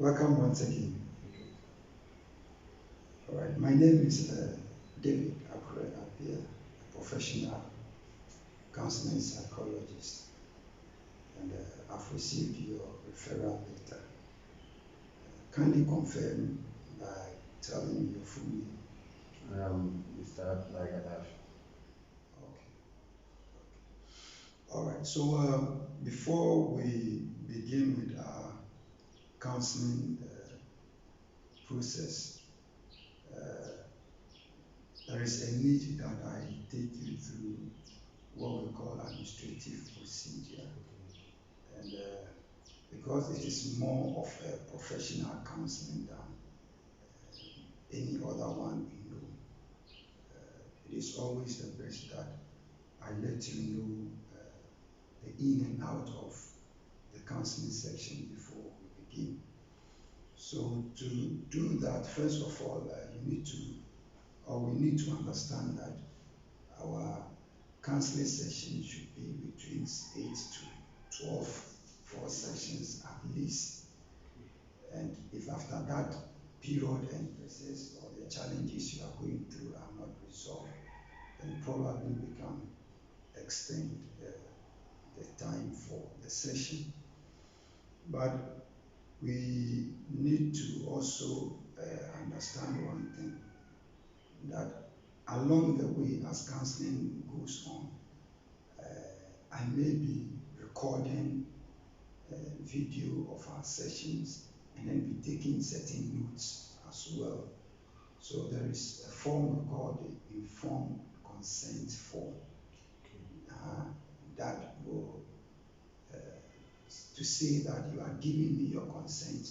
Welcome once again. All right, my name is David Apia, a professional counseling psychologist, and I've received your referral letter. Kindly confirm by telling me your full name. I am Mr. Lagadash. Okay. All right. So before we begin with our counseling process, uh, there is a need that I take you through what we call administrative procedure. And because it is more of a professional counseling than any other one we know, it is always the best that I let you know the in and out of the counseling section before we begin. So to do that, first of all, we need to understand that our counseling session should be between 8 to 12 4 sessions at least. And if after that period and process or the challenges you are going through are not resolved, then probably we can extend the time for the session. But we need to also understand one thing, that along the way as counseling goes on, I may be recording video of our sessions and then be taking certain notes as well. So there is a form called the informed consent form that will to say that you are giving me your consent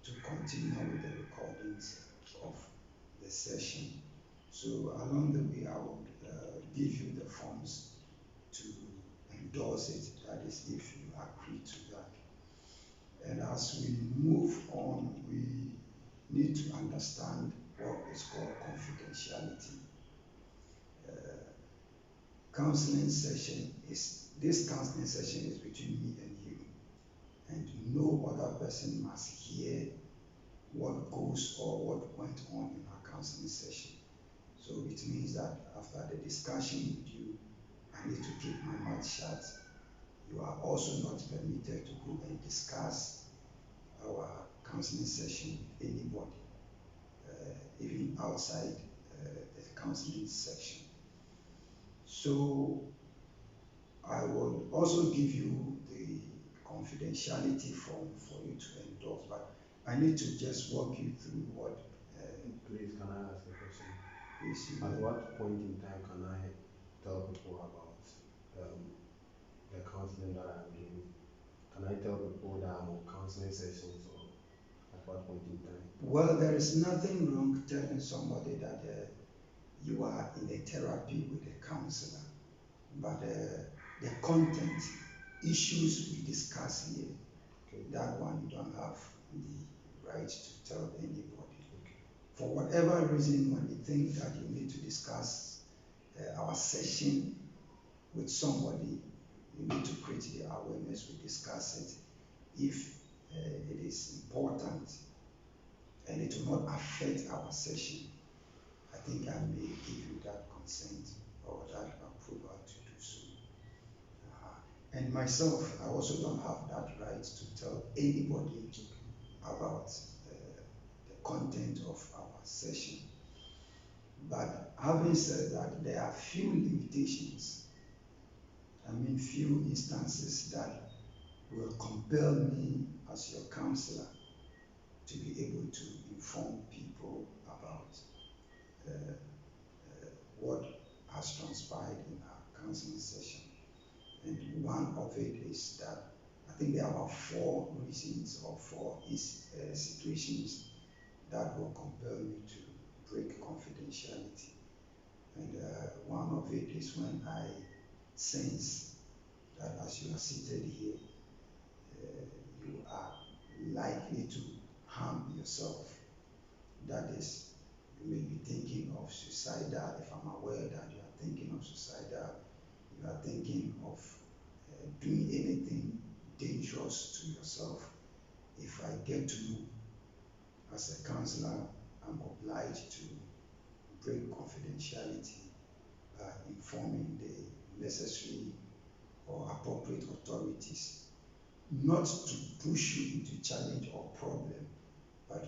to continue with the recordings of the session. So along the way, I will give you the forms to endorse it. That is, if you agree to that. And as we move on, we need to understand what is called confidentiality. This counseling session is between me and you, and no other person must hear what goes or what went on in our counseling session. So it means that after the discussion with you, I need to keep my mouth shut. You are also not permitted to go and discuss our counseling session with anybody, even outside the counseling section. So I will also give you the confidentiality form for you to endorse, but I need to just walk you through what. Please, can I ask a question? Please, At what point in time can I tell people about the counseling that I'm doing? Can I tell people that I'm on counseling sessions, or at what point in time? Well, there is nothing wrong telling somebody that you are in a therapy with a counselor, but the content, issues we discuss here, that one you don't have the right to tell anybody. For whatever reason, when you think that you need to discuss our session with somebody, you need to create the awareness, we discuss it. If it is important and it will not affect our session, I think I may give you that consent or that approval to do so. And myself, I also don't have that right to tell anybody about the content of our session. But having said that, there are few limitations, few instances that will compel me as your counselor to be able to inform people about what has transpired in our counseling session. And one of it is that I think there are about 4 reasons or 4 situations that will compel me to break confidentiality. And one of it is when I sense that as you are seated here, you are likely to harm yourself. That is, you may be thinking of suicidal. If I'm aware that you are thinking of suicidal, you are thinking of doing anything dangerous to yourself, if I get to know, as a counselor, I'm obliged to break confidentiality by informing the necessary or appropriate authorities, not to push you into challenge or problem, but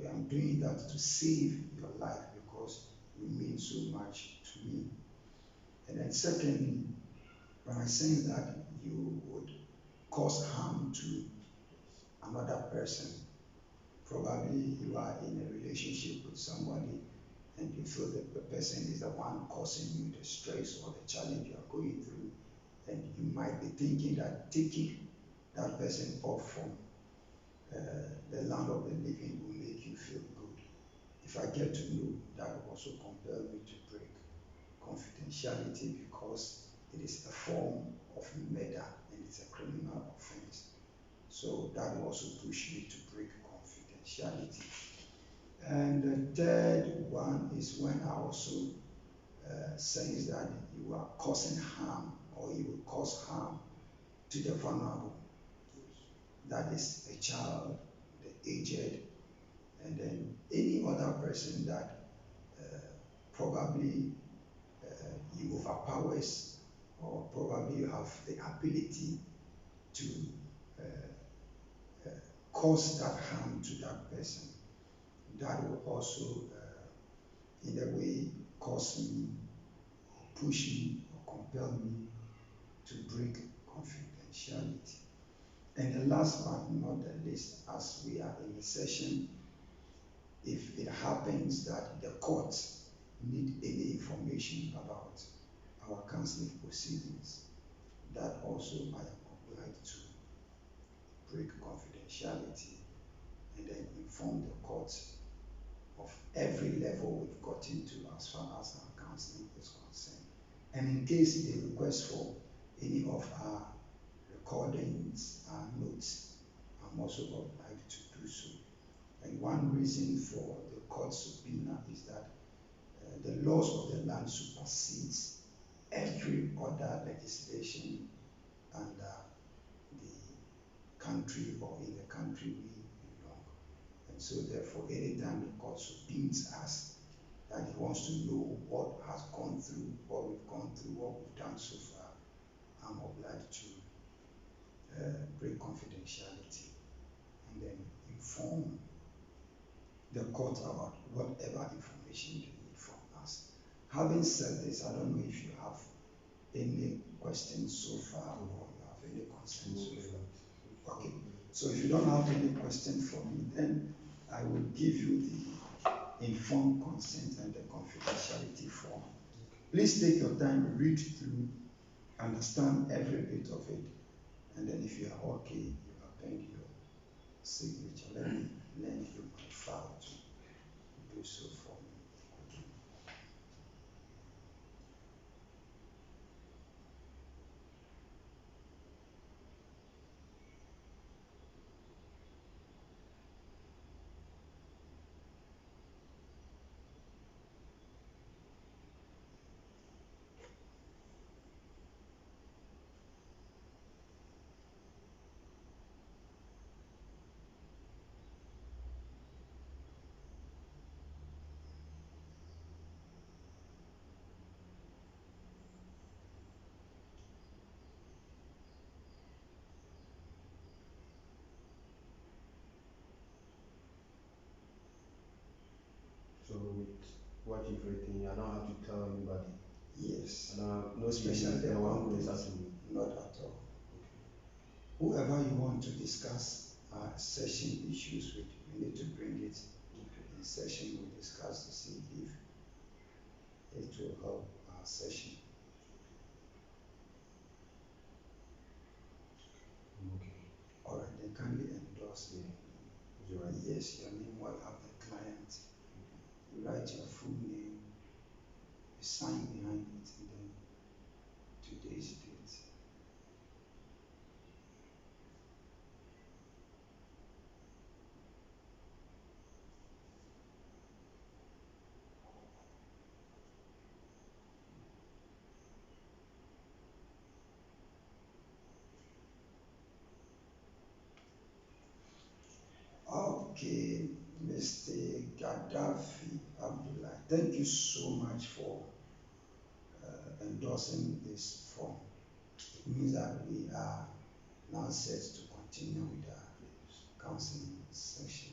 I am doing that to save your life because you mean so much to me. And then secondly, when I say that you would cause harm to another person, probably you are in a relationship with somebody and you feel that the person is the one causing you the stress or the challenge you are going through, and you might be thinking that taking that person off from the land of the living will make you feel good. If I get to know, that will also compel me to break confidentiality because it is a form of murder and it's a criminal offense. So that will also push me to break confidentiality. And the third one is when I also sense that you are causing harm or you will cause harm to the vulnerable. That is a child, the aged, and then any other person that probably you overpowers or probably you have the ability to uh, uh, cause that harm to that person. That will also, in a way, cause me, or push me, or compel me to break confidentiality. And the last but not the least, as we are in a session, if it happens that the court need any information about our counseling proceedings, that also I am obliged to break confidentiality and then inform the court of every level we've gotten to as far as our counseling is concerned. And in case they request for any of our recordings and notes, I'm also obliged to do so. And one reason for the court subpoena is that the laws of the land supersedes every other legislation under the country or in the country we belong. And so therefore, anytime the court subpoenas us, that he wants to know what has gone through, what we've gone through, what we've done so far, I'm obliged to break confidentiality and then inform the court about whatever information they need from us. Having said this, I don't know if you have any questions so far or you have any concerns so far. Okay, so if you don't have any question for me, then I will give you the informed consent and the confidentiality form. Please take your time, read through, understand every bit of it, and then if you are okay, you append your signature. Let me lend you my file to do so for me. So with what you've written, I don't have to tell anybody. Yes. I don't have no Especially the the one one closer to me. not at all. Whoever you want to discuss session issues with, you need to bring it in session. We discuss to see if it will help our session. Okay. All right, then kindly endorse me. Right. Yes, your name, what have the client. You write your full name, you sign behind it, and then today's date. Gaddafi Abdullah, thank you so much for endorsing this form. It means that we are now set to continue with our counseling section.